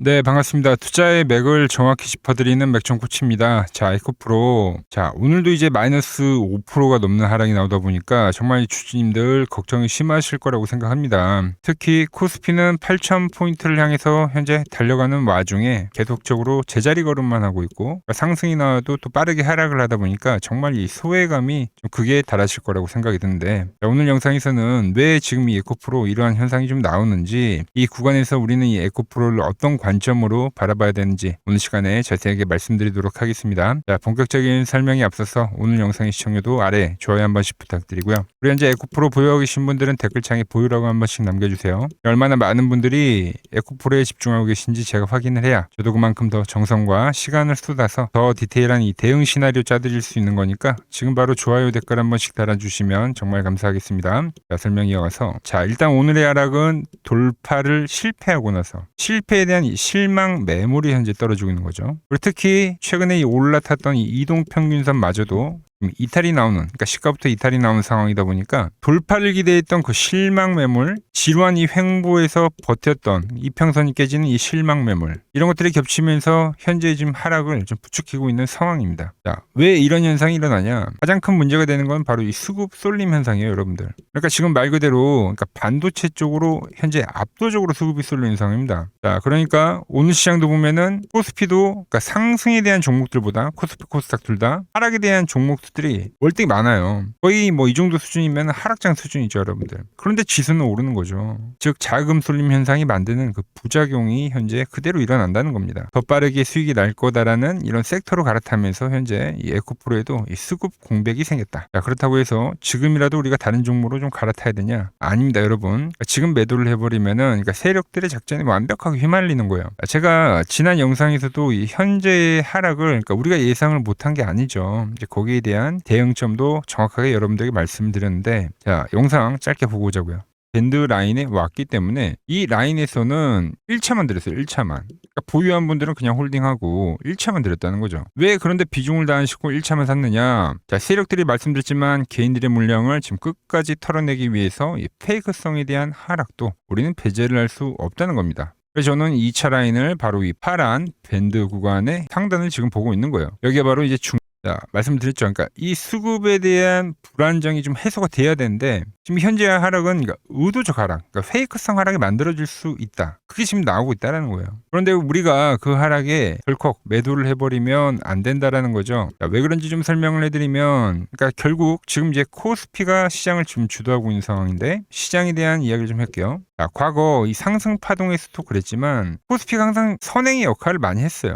네, 반갑습니다. 투자의 맥을 정확히 짚어드리는 맥정 코치입니다. 자, 에코프로. 자, 오늘도 이제 마이너스 5%가 넘는 하락이 나오다 보니까 정말 주주님들 걱정이 심하실 거라고 생각합니다. 특히 코스피는 8,000포인트를 향해서 현재 달려가는 와중에 계속적으로 제자리 걸음만 하고 있고 상승이 나와도 또 빠르게 하락을 하다 보니까 정말 이 소외감이 좀 극에 달하실 거라고 생각이 드는데, 자, 오늘 영상에서는 왜 지금 이 에코프로 이러한 현상이 좀 나오는지, 이 구간에서 우리는 이 에코프로를 어떤 관점으로 바라봐야 되는지 오늘 시간에 자세하게 말씀드리도록 하겠습니다. 자, 본격적인 설명에 앞서서 오늘 영상의 시청료도 아래 좋아요 한 번씩 부탁드리고요. 우리 현재 에코프로 보유하고 계신 분들은 댓글창에 보유라고 한 번씩 남겨주세요. 얼마나 많은 분들이 에코프로에 집중하고 계신지 제가 확인을 해야 저도 그만큼 더 정성과 시간을 쏟아서 더 디테일한 이 대응 시나리오 짜드릴 수 있는 거니까 지금 바로 좋아요 댓글 한 번씩 달아주시면 정말 감사하겠습니다. 자, 설명 이어가서, 자, 일단 오늘의 하락은 돌파를 실패하고 나서 실패에 대한 이 실망 매물이 현재 떨어지고 있는 거죠. 그리고 특히 최근에 이 올라탔던 이 이동평균선마저도 이탈이 나오는, 그러니까 시가부터 이탈이 나오는 상황이다 보니까 돌파를 기대했던 그 실망 매물, 지루한 이 횡보에서 버텼던 이평선이 깨지는 이 실망 매물, 이런 것들이 겹치면서 현재 지금 하락을 좀 부추기고 있는 상황입니다. 자, 왜 이런 현상이 일어나냐? 가장 큰 문제가 되는 건 바로 이 수급 쏠림 현상이에요, 여러분들. 그러니까 지금 말 그대로 그러니까 반도체 쪽으로 현재 압도적으로 수급이 쏠리는 상황입니다. 자, 그러니까 오늘 시장도 보면은 코스피도 그러니까 상승에 대한 종목들보다 코스피, 코스닥 둘 다 하락에 대한 종목들이 월등히 많아요. 거의 뭐 이 정도 수준이면 하락장 수준이죠, 여러분들. 그런데 지수는 오르는 거죠. 즉 자금 쏠림 현상이 만드는 그 부작용이 현재 그대로 일어난다는 겁니다. 더 빠르게 수익이 날 거다라는 이런 섹터로 갈아타면서 현재 이 에코프로에도 이 수급 공백이 생겼다. 자, 그렇다고 해서 지금이라도 우리가 다른 종목으로 좀 갈아타야 되냐? 아닙니다, 여러분. 지금 매도를 해버리면은 그러니까 세력들의 작전이 완벽하게 휘말리는 거예요. 제가 지난 영상에서도 이 현재의 하락을 그러니까 우리가 예상을 못한 게 아니죠. 이제 거기에 대한 대응점도 정확하게 여러분들에게 말씀드렸는데, 자, 영상 짧게 보고 오자고요. 밴드 라인에 왔기 때문에 이 라인에서는 1차만 들였어요. 1차만. 그러니까 보유한 분들은 그냥 홀딩하고 1차만 들였다는 거죠. 왜 그런데 비중을 다하시고 1차만 샀느냐? 자, 세력들이 말씀드렸지만 개인들의 물량을 지금 끝까지 털어내기 위해서 이 페이크성에 대한 하락도 우리는 배제를 할 수 없다는 겁니다. 그래서 저는 2차 라인을 바로 이 파란 밴드 구간의 상단을 지금 보고 있는 거예요. 여기가 바로 이제 자, 말씀드렸죠. 그러니까 이 수급에 대한 불안정이 좀 해소가 돼야 되는데 지금 현재 하락은 그러니까 의도적 하락, 그러니까 페이크성 하락이 만들어질 수 있다. 그게 지금 나오고 있다는 거예요. 그런데 우리가 그 하락에 덜컥 매도를 해버리면 안 된다라는 거죠. 자, 왜 그런지 좀 설명을 해드리면, 그러니까 결국 지금 이제 코스피가 시장을 지금 주도하고 있는 상황인데 시장에 대한 이야기를 좀 할게요. 자, 과거 이 상승 파동에서도 그랬지만 코스피가 항상 선행의 역할을 많이 했어요.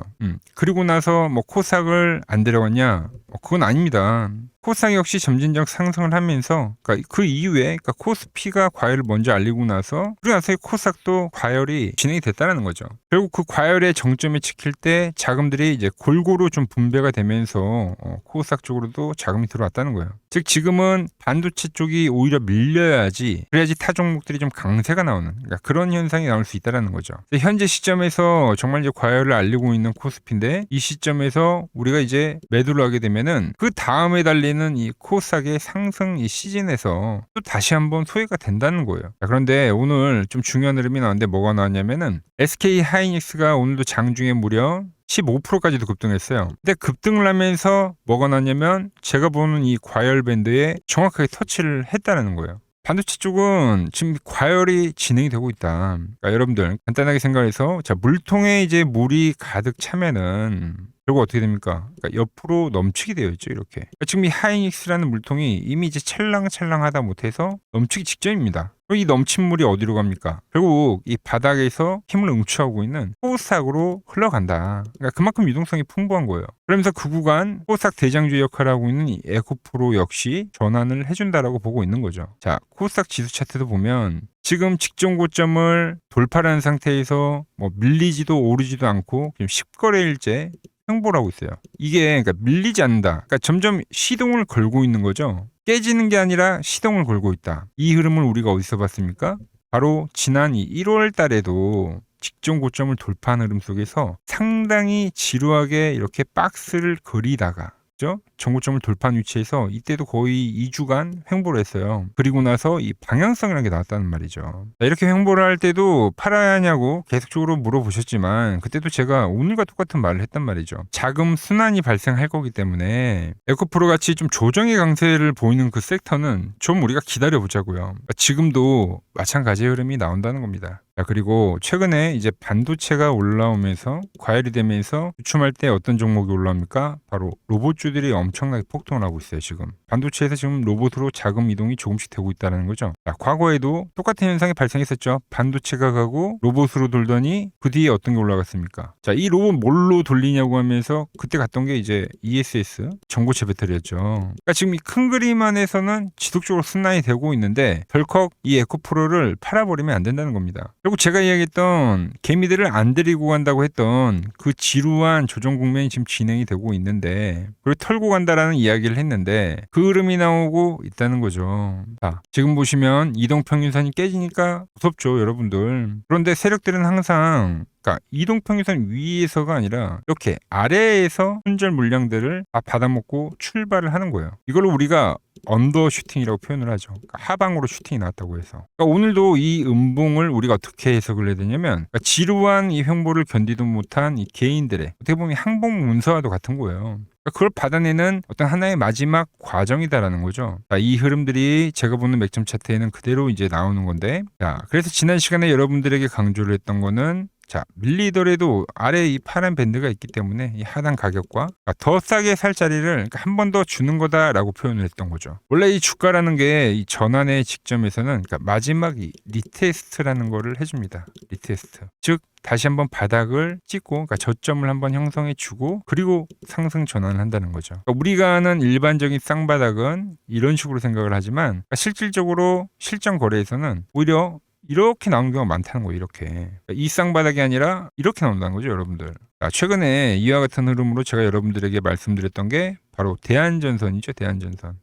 그리고 나서 뭐 코스닥을 안 데려갔냐? 그건 아닙니다. 코스닥 역시 점진적 상승을 하면서 그러니까 그 이후에 그러니까 코스피가 과열을 먼저 알리고 나서 그리고 나서 코스닥도 과열이 진행이 됐다는 거죠. 결국 그 과열의 정점에 찍힐 때 자금들이 이제 골고루 좀 분배가 되면서 코스닥 쪽으로도 자금이 들어왔다는 거예요. 즉 지금은 반도체 쪽이 오히려 밀려야지, 그래야지 타 종목들이 좀 강세가 나오는, 그러니까 그런 현상이 나올 수 있다는 거죠. 현재 시점에서 정말 이제 과열을 알리고 있는 코스피인데 이 시점에서 우리가 이제 매도를 하게 되면은 그 다음에 달리는 이 코스닥의 상승 이 시즌에서 또 다시 한번 소외가 된다는 거예요. 자, 그런데 오늘 좀 중요한 흐름이 나왔는데 뭐가 나왔냐면은 SK 하이닉스가 오늘도 장중에 무려 15%까지도 급등했어요. 근데 급등을 하면서 뭐가 나왔냐면 제가 보는 이 과열 밴드에 정확하게 터치를 했다는 거예요. 반도체 쪽은 지금 과열이 진행이 되고 있다. 그러니까 여러분들 간단하게 생각해서, 자, 물통에 이제 물이 가득 차면은 결국 어떻게 됩니까? 그러니까 옆으로 넘치게 되어 있죠, 이렇게. 그러니까 지금 이 하이닉스라는 물통이 이미 이제 찰랑찰랑하다 못해서 넘치기 직전입니다. 그럼 이 넘친 물이 어디로 갑니까? 결국 이 바닥에서 힘을 응축하고 있는 코스닥으로 흘러간다. 그러니까 그만큼 유동성이 풍부한 거예요. 그러면서 그 구간 코스닥 대장주 역할을 하고 있는 이 에코프로 역시 전환을 해준다라고 보고 있는 거죠. 자, 코스닥 지수 차트도 보면 지금 직전 고점을 돌파하는 상태에서 뭐 밀리지도 오르지도 않고 지금 10거래일째 횡보를 하고 있어요. 이게 그러니까 밀리지 않는다. 그러니까 점점 시동을 걸고 있는 거죠. 깨지는 게 아니라 시동을 걸고 있다. 이 흐름을 우리가 어디서 봤습니까? 바로 지난 1월 달에도 직전 고점을 돌파한 흐름 속에서 상당히 지루하게 이렇게 박스를 그리다가 그죠? 전고점을 돌파한 위치에서 이때도 거의 2주간 횡보를 했어요. 그리고 나서 이 방향성이라는 게 나왔다는 말이죠. 자, 이렇게 횡보를 할 때도 팔아야 하냐고 계속적으로 물어보셨지만 그때도 제가 오늘과 똑같은 말을 했단 말이죠. 자금 순환이 발생할 거기 때문에 에코프로 같이 좀 조정의 강세를 보이는 그 섹터는 좀 우리가 기다려보자고요. 지금도 마찬가지의 흐름이 나온다는 겁니다. 자, 그리고 최근에 이제 반도체가 올라오면서 과열이 되면서 주춤할 때 어떤 종목이 올라옵니까? 바로 로봇주들이 엄청나게 폭등을 하고 있어요. 지금 반도체에서 지금 로봇으로 자금 이동이 조금씩 되고 있다는 거죠. 자, 과거에도 똑같은 현상이 발생했었죠. 반도체가 가고 로봇으로 돌더니 그 뒤에 어떤 게 올라갔습니까? 자, 이 로봇 뭘로 돌리냐고 하면서 그때 갔던 게 이제 ESS 전고체 배터리였죠. 그러니까 지금 이 큰 그림 안에서는 지속적으로 순환이 되고 있는데 덜컥 이 에코프로를 팔아버리면 안 된다는 겁니다. 그리고 제가 이야기했던 개미들을 안 데리고 간다고 했던 그 지루한 조정 국면이 지금 진행이 되고 있는데 그리고 털고 간다라는 이야기를 했는데 그 흐름이 나오고 있다는 거죠. 자, 지금 보시면 이동평균선이 깨지니까 무섭죠, 여러분들. 그런데 세력들은 항상 그러니까 이동평균선 위에서가 아니라 이렇게 아래에서 손절 물량들을 다 받아먹고 출발을 하는 거예요. 이걸 우리가 언더 슈팅이라고 표현을 하죠. 그러니까 하방으로 슈팅이 나왔다고 해서. 그러니까 오늘도 이 음봉을 우리가 어떻게 해석을 해야 되냐면 그러니까 지루한 이 횡보를 견디도 못한 이 개인들의 어떻게 보면 항복 문서와도 같은 거예요. 그걸 받아내는 어떤 하나의 마지막 과정이다라는 거죠. 자, 이 흐름들이 제가 보는 맥점 차트에는 그대로 이제 나오는 건데, 자, 그래서 지난 시간에 여러분들에게 강조를 했던 거는 자, 밀리더라도 아래에 이 파란 밴드가 있기 때문에 이 하단 가격과 더 싸게 살 자리를 한 번 더 주는 거다라고 표현을 했던 거죠. 원래 이 주가라는 게 이 전환의 직점에서는 그러니까 마지막 이 리테스트라는 거를 해줍니다. 리테스트. 즉 다시 한번 바닥을 찍고 그러니까 저점을 한번 형성해 주고 그리고 상승 전환을 한다는 거죠. 그러니까 우리가 아는 일반적인 쌍바닥은 이런 식으로 생각을 하지만 그러니까 실질적으로 실전 거래에서는 오히려 이렇게 나오는 경우가 많다는 거예요. 이렇게 이 쌍바닥이 아니라 이렇게 나온다는 거죠, 여러분들. 자, 최근에 이와 같은 흐름으로 제가 여러분들에게 말씀드렸던 게 바로 대한전선이죠.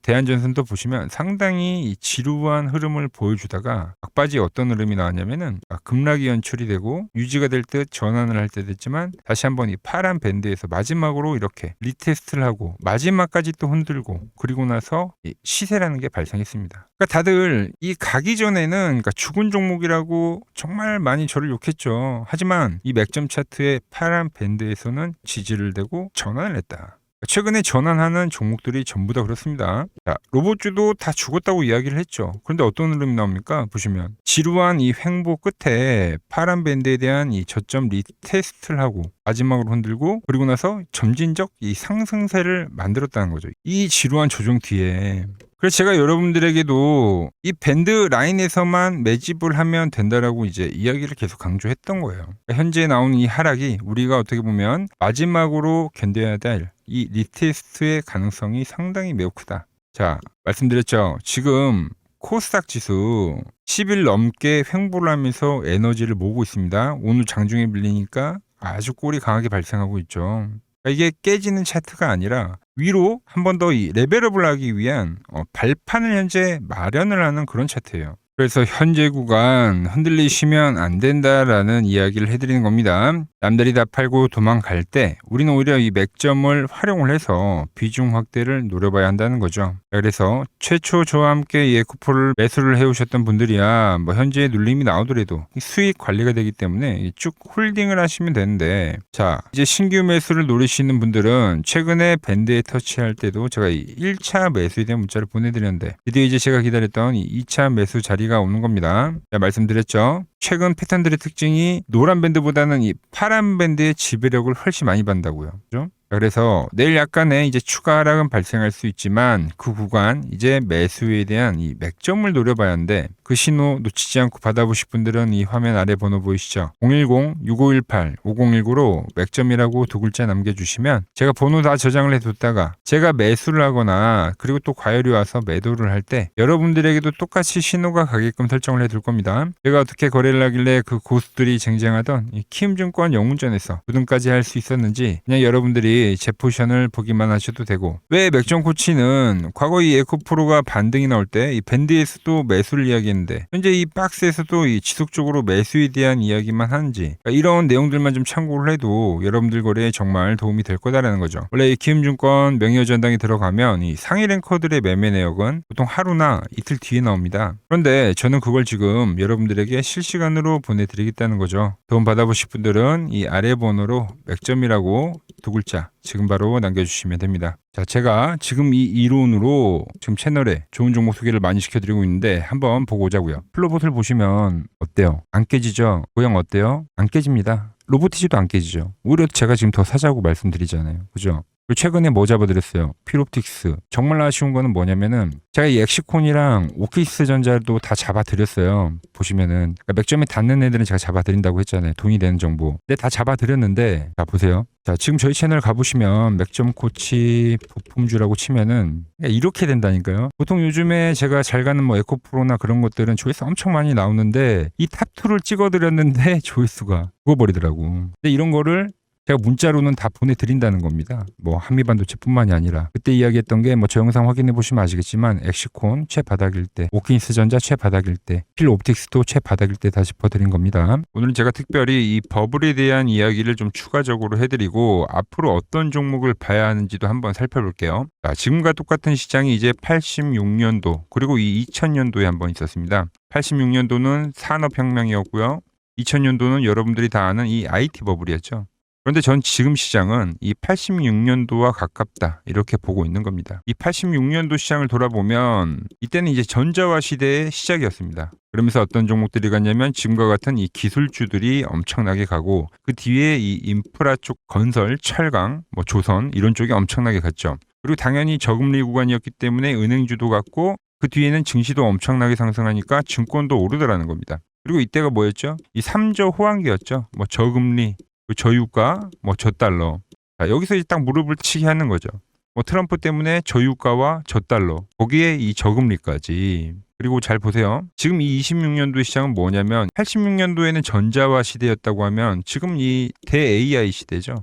대한전선도 보시면 상당히 이 지루한 흐름을 보여주다가 막바지에 어떤 흐름이 나왔냐면은 급락이 연출이 되고 유지가 될 듯 전환을 할 때 됐지만 다시 한번 이 파란 밴드에서 마지막으로 이렇게 리테스트를 하고 마지막까지 또 흔들고 그리고 나서 이 시세라는 게 발생했습니다. 그러니까 다들 이 가기 전에는 그러니까 죽은 종목이라고 정말 많이 저를 욕했죠. 하지만 이 맥점 차트의 파란 밴드에서는 지지를 대고 전환을 했다. 최근에 전환하는 종목들이 전부 다 그렇습니다. 자, 로봇주도 다 죽었다고 이야기를 했죠. 그런데 어떤 흐름이 나옵니까? 보시면 지루한 이 횡보 끝에 파란 밴드에 대한 이 저점 리테스트를 하고 마지막으로 흔들고 그리고 나서 점진적 이 상승세를 만들었다는 거죠. 이 지루한 조정 뒤에 그래서 제가 여러분들에게도 이 밴드 라인에서만 매집을 하면 된다라고 이제 이야기를 계속 강조했던 거예요. 현재 나오는 이 하락이 우리가 어떻게 보면 마지막으로 견뎌야 될 이 리테스트의 가능성이 상당히 매우 크다. 자, 말씀드렸죠. 지금 코스닥 지수 10일 넘게 횡보를 하면서 에너지를 모으고 있습니다. 오늘 장중에 밀리니까 아주 꼴이 강하게 발생하고 있죠. 이게 깨지는 차트가 아니라 위로 한 번 더 이 레벨업을 하기 위한 발판을 현재 마련을 하는 그런 차트예요. 그래서 현재 구간 흔들리시면 안 된다라는 이야기를 해드리는 겁니다. 남들이 다 팔고 도망갈 때 우리는 오히려 이 맥점을 활용을 해서 비중 확대를 노려봐야 한다는 거죠. 그래서 최초 저와 함께 이 에코프로를 매수를 해오셨던 분들이야 뭐 현재 눌림이 나오더라도 수익 관리가 되기 때문에 쭉 홀딩을 하시면 되는데 자 이제 신규 매수를 노리시는 분들은 최근에 밴드에 터치할 때도 제가 이 1차 매수에 대한 문자를 보내드렸는데 드디어 이제 제가 기다렸던 이 2차 매수 자리가 오는 겁니다. 자, 말씀드렸죠. 최근 패턴들의 특징이 노란 밴드보다는 이 파란 밴드의 지배력을 훨씬 많이 받는다고요. 그죠? 그래서 내일 약간의 이제 추가 하락은 발생할 수 있지만 그 구간 이제 매수에 대한 이 맥점을 노려봐야 하는데 그 신호 놓치지 않고 받아보실 분들은 이 화면 아래 번호 보이시죠? 010-6518-5019로 맥점이라고 두 글자 남겨주시면 제가 번호 다 저장을 해뒀다가 제가 매수를 하거나 그리고 또 과열이 와서 매도를 할 때 여러분들에게도 똑같이 신호가 가게끔 설정을 해둘 겁니다. 제가 어떻게 거래를 하길래 그 고수들이 쟁쟁하던 이 키움증권 영운전에서 9등까지 할 수 있었는지 그냥 여러분들이 없이 제 포지션을 보기만 하셔도 되고, 왜 맥정코치는 과거 이 에코프로가 반등이 나올 때 이 밴드에서도 매수를 이야기했는데 현재 이 박스에서도 이 지속적으로 매수에 대한 이야기만 하는지, 그러니까 이런 내용들만 좀 참고를 해도 여러분들 거래에 정말 도움이 될 거다라는 거죠. 원래 이 키움증권 명예전당에 들어가면 이 상위 랭커들의 매매 내역은 보통 하루나 이틀 뒤에 나옵니다. 그런데 저는 그걸 지금 여러분들에게 실시간으로 보내드리겠다는 거죠. 도움 받아보실 분들은 이 아래 번호로 맥점이라고 두 글자 지금 바로 남겨주시면 됩니다. 자, 제가 지금 이 이론으로 지금 채널에 좋은 종목 소개를 많이 시켜드리고 있는데 한번 보고 오자고요. 플로봇을 보시면 어때요? 안 깨지죠? 모양 어때요? 안 깨집니다. 로보티지도 안 깨지죠. 오히려 제가 지금 더 사자고 말씀드리잖아요. 그죠? 그리고 최근에 뭐 잡아드렸어요? 필옵틱스. 정말 아쉬운 거는 뭐냐면은 제가 이 엑시콘이랑 오키스 전자도 다 잡아드렸어요. 보시면은 그러니까 맥점에 닿는 애들은 제가 잡아드린다고 했잖아요. 돈이 되는 정보. 근데 다 잡아드렸는데 자 보세요. 자 지금 저희 채널 가보시면 맥점 코치 부품주라고 치면은 이렇게 된다니까요. 보통 요즘에 제가 잘 가는 뭐 에코프로나 그런 것들은 조회수 엄청 많이 나오는데 이 탑2를 찍어드렸는데 조회수가 죽어버리더라고. 근데 이런 거를 제가 문자로는 다 보내드린다는 겁니다. 뭐 한미반도체뿐만이 아니라 그때 이야기했던 게 뭐 저 영상 확인해 보시면 아시겠지만 엑시콘 최바닥일 때, 오킨스 전자 최바닥일 때, 필옵틱스도 최바닥일 때 다 짚어드린 겁니다. 오늘은 제가 특별히 이 버블에 대한 이야기를 좀 추가적으로 해드리고 앞으로 어떤 종목을 봐야 하는지도 한번 살펴볼게요. 자, 지금과 똑같은 시장이 이제 86년도 그리고 이 2000년도에 한번 있었습니다. 86년도는 산업혁명이었고요. 2000년도는 여러분들이 다 아는 이 IT 버블이었죠. 그런데 전 지금 시장은 이 86년도와 가깝다 이렇게 보고 있는 겁니다. 이 86년도 시장을 돌아보면 이때는 이제 전자화 시대의 시작이었습니다. 그러면서 어떤 종목들이 갔냐면 지금과 같은 이 기술주들이 엄청나게 가고 그 뒤에 이 인프라 쪽 건설, 철강, 뭐 조선 이런 쪽이 엄청나게 갔죠. 그리고 당연히 저금리 구간이었기 때문에 은행주도 갔고 그 뒤에는 증시도 엄청나게 상승하니까 증권도 오르더라는 겁니다. 그리고 이때가 뭐였죠? 이 3조 호황기였죠. 뭐 저금리, 저유가, 뭐 저달러. 자, 여기서 이제 딱 무릎을 치게 하는 거죠. 뭐 트럼프 때문에 저유가와 저달러, 거기에 이 저금리까지. 그리고 잘 보세요. 지금 이 26년도의 시장은 뭐냐면 86년도에는 전자화 시대였다고 하면 지금 이 대 AI 시대죠.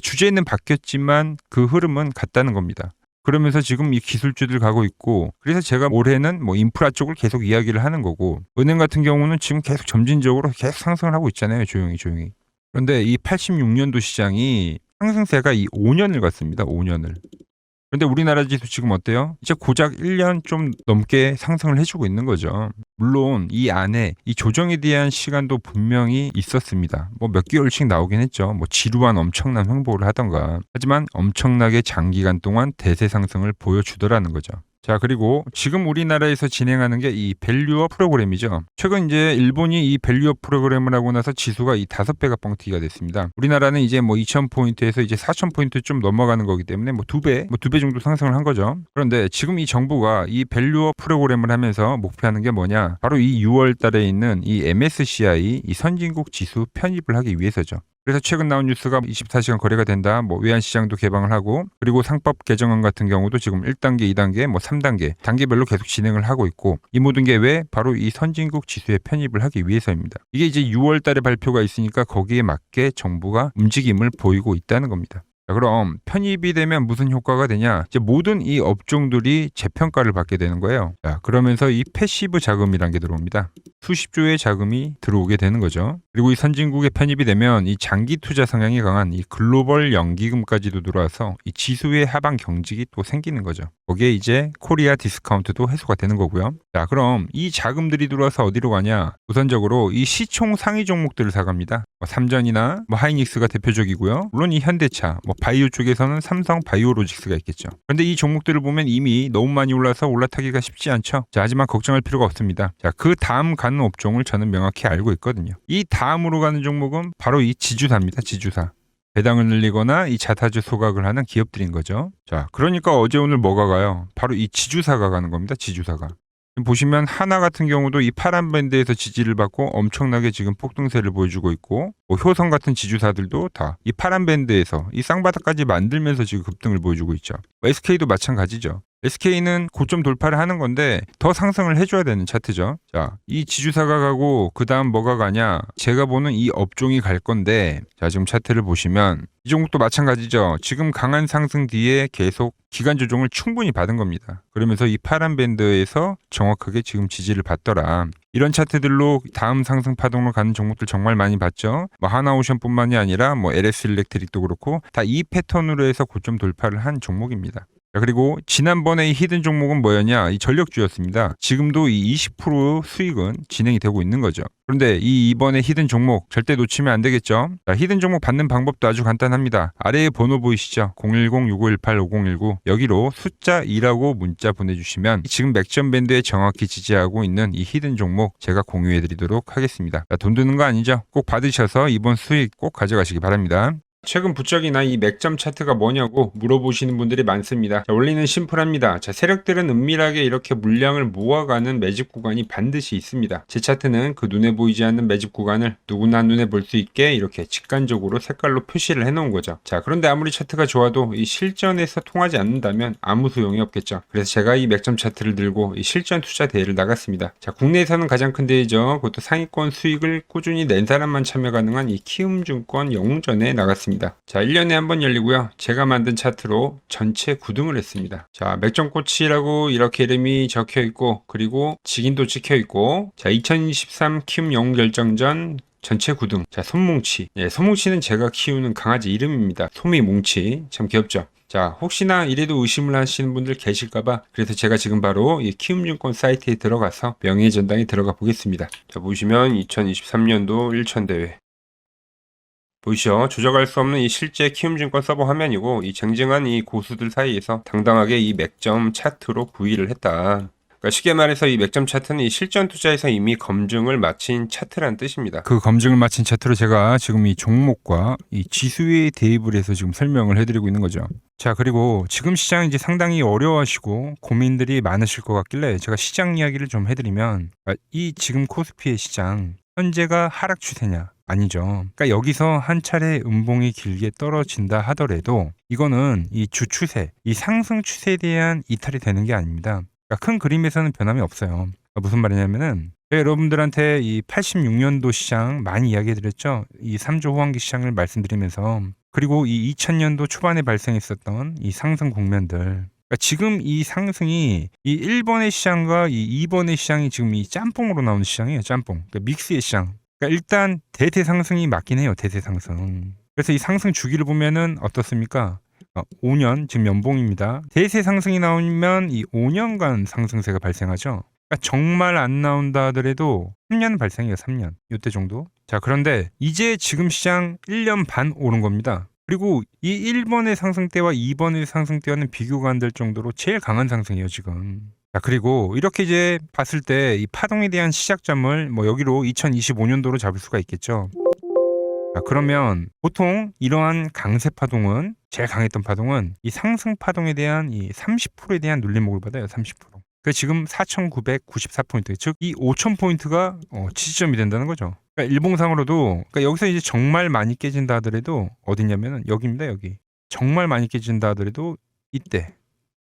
주제는 바뀌었지만 그 흐름은 같다는 겁니다. 그러면서 지금 이 기술주들 가고 있고, 그래서 제가 올해는 뭐 인프라 쪽을 계속 이야기를 하는 거고, 은행 같은 경우는 지금 계속 점진적으로 계속 상승을 하고 있잖아요. 조용히. 그런데 이 86년도 시장이 상승세가 이 5년을 갔습니다. 5년을. 그런데 우리나라 지수 지금 어때요? 이제 고작 1년 좀 넘게 상승을 해주고 있는 거죠. 물론 이 안에 이 조정에 대한 시간도 분명히 있었습니다. 뭐 몇 개월씩 나오긴 했죠. 뭐 지루한 엄청난 횡보를 하던가. 하지만 엄청나게 장기간 동안 대세 상승을 보여주더라는 거죠. 자, 그리고 지금 우리나라에서 진행하는 게 이 밸류업 프로그램이죠. 최근 이제 일본이 이 밸류업 프로그램을 하고 나서 지수가 이 5배가 뻥튀기가 됐습니다. 우리나라는 이제 뭐 2000포인트에서 이제 4000포인트 좀 넘어가는 거기 때문에 뭐 2배 정도 상승을 한 거죠. 그런데 지금 이 정부가 이 밸류업 프로그램을 하면서 목표하는 게 뭐냐? 바로 이 6월 달에 있는 이 MSCI 이 선진국 지수 편입을 하기 위해서죠. 그래서 최근 나온 뉴스가 24시간 거래가 된다. 뭐 외환시장도 개방을 하고, 그리고 상법 개정안 같은 경우도 지금 1단계, 2단계, 뭐 3단계 단계별로 계속 진행을 하고 있고, 이 모든 게 왜? 바로 이 선진국 지수에 편입을 하기 위해서입니다. 이게 이제 6월 달에 발표가 있으니까 거기에 맞게 정부가 움직임을 보이고 있다는 겁니다. 자, 그럼 편입이 되면 무슨 효과가 되냐? 이제 모든 이 업종들이 재평가를 받게 되는 거예요. 자, 그러면서 이 패시브 자금이란 게 들어옵니다. 수십조의 자금이 들어오게 되는 거죠. 그리고 이 선진국에 편입이 되면 이 장기 투자 성향이 강한 이 글로벌 연기금까지도 들어와서 이 지수의 하방 경직이 또 생기는 거죠. 거기에 이제 코리아 디스카운트도 해소가 되는 거고요. 자, 그럼 이 자금들이 들어와서 어디로 가냐? 우선적으로 이 시총 상위 종목들을 사갑니다. 뭐 삼전이나 뭐 하이닉스가 대표적이고요. 물론 이 현대차, 뭐 바이오 쪽에서는 삼성 바이오로직스가 있겠죠. 그런데 이 종목들을 보면 이미 너무 많이 올라서 올라타기가 쉽지 않죠. 자, 하지만 걱정할 필요가 없습니다. 자, 그 다음 가는 업종을 저는 명확히 알고 있거든요. 이 다음으로 가는 종목은 바로 이 지주사입니다. 지주사. 배당을 늘리거나 이 자사주 소각을 하는 기업들인 거죠. 자, 그러니까 어제 오늘 뭐가 가요? 바로 이 지주사가 가는 겁니다. 지주사가. 보시면 하나 같은 경우도 이 파란 밴드에서 지지를 받고 엄청나게 지금 폭등세를 보여주고 있고, 뭐 효성 같은 지주사들도 다 이 파란 밴드에서 이 쌍바닥까지 만들면서 지금 급등을 보여주고 있죠. SK도 마찬가지죠. SK는 고점 돌파를 하는 건데 더 상승을 해줘야 되는 차트죠. 자, 이 지주사가 가고 그 다음 뭐가 가냐? 제가 보는 이 업종이 갈 건데, 자, 지금 차트를 보시면 이 종목도 마찬가지죠. 지금 강한 상승 뒤에 계속 기간 조정을 충분히 받은 겁니다. 그러면서 이 파란 밴드에서 정확하게 지금 지지를 받더라. 이런 차트들로 다음 상승 파동으로 가는 종목들 정말 많이 봤죠. 뭐 하나오션뿐만이 아니라 뭐 LS 일렉트릭도 그렇고 다 이 패턴으로 해서 고점 돌파를 한 종목입니다. 자, 그리고 지난번에 이 히든 종목은 뭐였냐? 이 전력주였습니다. 지금도 이 20% 수익은 진행이 되고 있는 거죠. 그런데 이번에 히든 종목 절대 놓치면 안 되겠죠? 자, 히든 종목 받는 방법도 아주 간단합니다. 아래에 번호 보이시죠? 010-6518-5019 여기로 숫자 2라고 문자 보내주시면 지금 맥점 밴드에 정확히 지지하고 있는 이 히든 종목 제가 공유해드리도록 하겠습니다. 자, 돈 드는 거 아니죠? 꼭 받으셔서 이번 수익 꼭 가져가시기 바랍니다. 최근 부쩍이나 이 맥점 차트가 뭐냐고 물어보시는 분들이 많습니다. 자, 원리는 심플합니다. 자, 세력들은 은밀하게 이렇게 물량을 모아가는 매집 구간이 반드시 있습니다. 제 차트는 그 눈에 보이지 않는 매집 구간을 누구나 눈에 볼 수 있게 이렇게 직관적으로 색깔로 표시를 해놓은 거죠. 자, 그런데 아무리 차트가 좋아도 이 실전에서 통하지 않는다면 아무 소용이 없겠죠. 그래서 제가 이 맥점 차트를 들고 이 실전 투자 대회를 나갔습니다. 자, 국내에서는 가장 큰 대회죠. 그것도 상위권 수익을 꾸준히 낸 사람만 참여 가능한 이 키움증권 영웅전에 나갔습니다. 자, 1년에 한 번 열리고요. 제가 만든 차트로 전체 9등을 했습니다. 자, 맥점코치라고 이렇게 이름이 적혀 있고, 그리고 직인도 찍혀 있고, 자, 2023 키움 영웅 결정전 전체 9등. 자, 손뭉치. 예, 손뭉치는 제가 키우는 강아지 이름입니다. 소미뭉치. 참 귀엽죠? 자, 혹시나 이래도 의심을 하시는 분들 계실까봐 그래서 제가 지금 바로 이 키움증권 사이트에 들어가서 명예전당에 들어가 보겠습니다. 자, 보시면 2023년도 1천대회. 보이시죠? 조작할 수 없는 이 실제 키움증권 서버 화면이고 이 쟁쟁한 이 고수들 사이에서 당당하게 이 맥점 차트로 구의를 했다. 그러니까 쉽게 말해서 이 맥점 차트는 이 실전 투자에서 이미 검증을 마친 차트란 뜻입니다. 그 검증을 마친 차트로 제가 지금 이 종목과 이 지수에 대입을 해서 지금 설명을 해드리고 있는 거죠. 자, 그리고 지금 시장 이제 상당히 어려워하시고 고민들이 많으실 것 같길래 제가 시장 이야기를 좀 해드리면 이 지금 코스피의 시장 현재가 하락 추세냐? 아니죠. 그러니까 여기서 한 차례 음봉이 길게 떨어진다 하더라도 이거는 이 주추세, 이 상승 추세에 대한 이탈이 되는 게 아닙니다. 그러니까 큰 그림에서는 변함이 없어요. 그러니까 무슨 말이냐면은 제가 여러분들한테 이 86년도 시장 많이 이야기해드렸죠. 이 3조 호황기 시장을 말씀드리면서 그리고 이 2000년도 초반에 발생했었던 이 상승 국면들. 그러니까 지금 이 상승이 이 1번의 시장과 이 2번의 시장이 지금 이 짬뽕으로 나오는 시장이에요. 짬뽕. 그러니까 믹스의 시장. 그러니까 일단 대세 상승이 맞긴 해요. 대세 상승. 그래서 이 상승 주기를 보면은 어떻습니까? 5년 지금 연봉입니다. 대세 상승이 나오면 이 5년간 상승세가 발생하죠. 그러니까 정말 안 나온다 하더라도 3년 발생해요. 3년. 이때 정도. 자, 그런데 이제 지금 시장 1년 반 오른 겁니다. 그리고 이 1번의 상승 때와 2번의 상승 때와는 비교가 안 될 정도로 제일 강한 상승이에요, 지금. 자, 그리고 이렇게 이제 봤을 때 이 파동에 대한 시작점을 뭐 여기로 2025년도로 잡을 수가 있겠죠. 자, 그러면 보통 이러한 강세 파동은 제일 강했던 파동은 이 상승 파동에 대한 이 30%에 대한 눌림목을 받아요. 30%. 그 지금 4,994포인트, 즉 이 5,000포인트가 지지점이 된다는 거죠. 그러니까 일봉상으로도 그러니까 여기서 이제 정말 많이 깨진다 하더라도 어디냐면은 여기입니다. 여기. 정말 많이 깨진다 하더라도 이때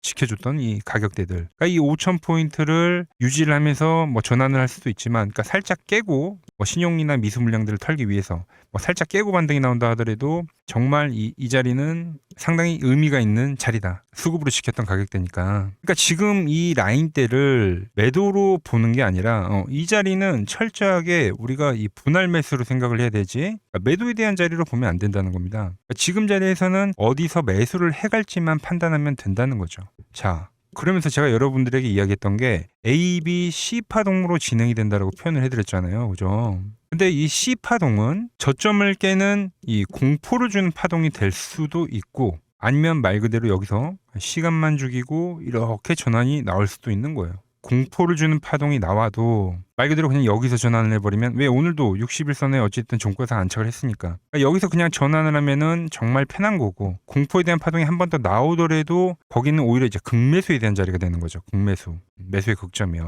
지켜줬던 이 가격대들. 그러니까 이 5,000포인트를 유지를 하면서 뭐 전환을 할 수도 있지만, 그러니까 살짝 깨고 뭐 신용이나 미수 물량들을 털기 위해서 뭐 살짝 깨고 반등이 나온다 하더라도 정말 이 자리는 상당히 의미가 있는 자리다. 수급으로 지켰던 가격대니까. 그러니까 지금 이 라인대를 매도로 보는 게 아니라 이 자리는 철저하게 우리가 이 분할 매수로 생각을 해야 되지, 그러니까 매도에 대한 자리로 보면 안 된다는 겁니다. 그러니까 지금 자리에서는 어디서 매수를 해갈지만 판단하면 된다는 거죠. 자, 그러면서 제가 여러분들에게 이야기했던 게 A, B, C 파동으로 진행이 된다라고 표현을 해드렸잖아요. 그죠? 근데 이 C 파동은 저점을 깨는 이 공포를 주는 파동이 될 수도 있고, 아니면 말 그대로 여기서 시간만 죽이고 이렇게 전환이 나올 수도 있는 거예요. 공포를 주는 파동이 나와도 말 그대로 그냥 여기서 전환을 해버리면, 왜 오늘도 60일선에 어쨌든 종가상 안착을 했으니까, 그러니까 여기서 그냥 전환을 하면은 정말 편한 거고, 공포에 대한 파동이 한 번 더 나오더라도 거기는 오히려 이제 극매수에 대한 자리가 되는 거죠. 극매수, 매수의 극점이요.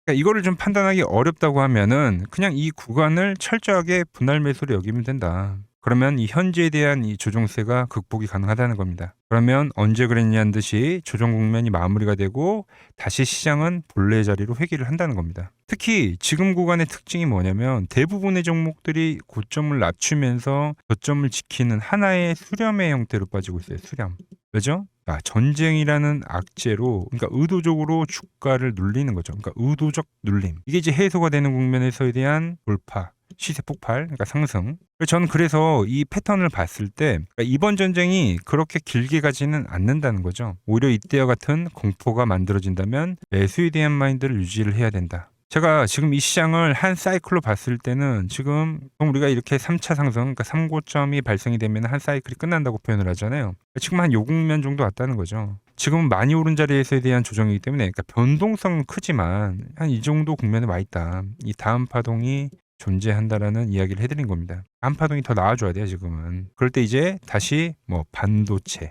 그러니까 이거를 좀 판단하기 어렵다고 하면은 그냥 이 구간을 철저하게 분할 매수로 여기면 된다. 그러면 이 현재에 대한 이 조정세가 극복이 가능하다는 겁니다. 그러면 언제 그랬냐는 듯이 조정 국면이 마무리가 되고 다시 시장은 본래 자리로 회귀를 한다는 겁니다. 특히 지금 구간의 특징이 뭐냐면 대부분의 종목들이 고점을 낮추면서 저점을 지키는 하나의 수렴의 형태로 빠지고 있어요. 수렴. 왜죠? 전쟁이라는 악재로, 그러니까 의도적으로 주가를 눌리는 거죠. 그러니까 의도적 눌림. 이게 이제 해소가 되는 국면에서에 대한 돌파, 시세 폭발, 그러니까 상승. 저는 그래서 이 패턴을 봤을 때 그러니까 이번 전쟁이 그렇게 길게 가지는 않는다는 거죠. 오히려 이때와 같은 공포가 만들어진다면 매수에 대한 마인드를 유지를 해야 된다. 제가 지금 이 시장을 한 사이클로 봤을 때는 지금 우리가 이렇게 3차 상승, 그러니까 3고점이 발생이 되면 한 사이클이 끝난다고 표현을 하잖아요. 지금 한 요 국면 정도 왔다는 거죠. 지금은 많이 오른 자리에서에 대한 조정이기 때문에 그러니까 변동성은 크지만 한 이 정도 국면에 와 있다. 이 다음 파동이 존재한다라는 이야기를 해드린 겁니다. 다음 파동이 더 나와줘야 돼요, 지금은. 그럴 때 이제 다시 뭐 반도체,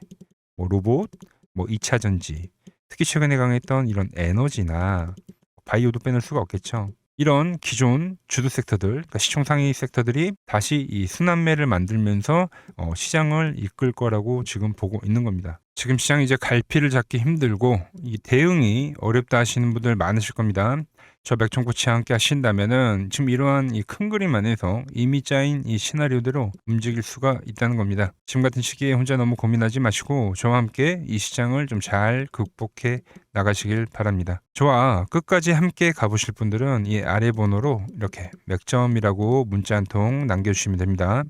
뭐 로봇, 뭐 2차 전지, 특히 최근에 강했던 이런 에너지나 바이오도 빼놓을 수가 없겠죠. 이런 기존 주도 섹터들, 그러니까 시총 상위 섹터들이 다시 이 순환매를 만들면서 시장을 이끌 거라고 지금 보고 있는 겁니다. 지금 시장이 이제 갈피를 잡기 힘들고 이 대응이 어렵다 하시는 분들 많으실 겁니다. 저 맥종코치와 함께 하신다면은 지금 이러한 이 큰 그림 안에서 이미 짜인 이 시나리오대로 움직일 수가 있다는 겁니다. 지금 같은 시기에 혼자 너무 고민하지 마시고 저와 함께 이 시장을 좀 잘 극복해 나가시길 바랍니다. 저와 끝까지 함께 가보실 분들은 이 아래 번호로 이렇게 맥점이라고 문자 한 통 남겨주시면 됩니다.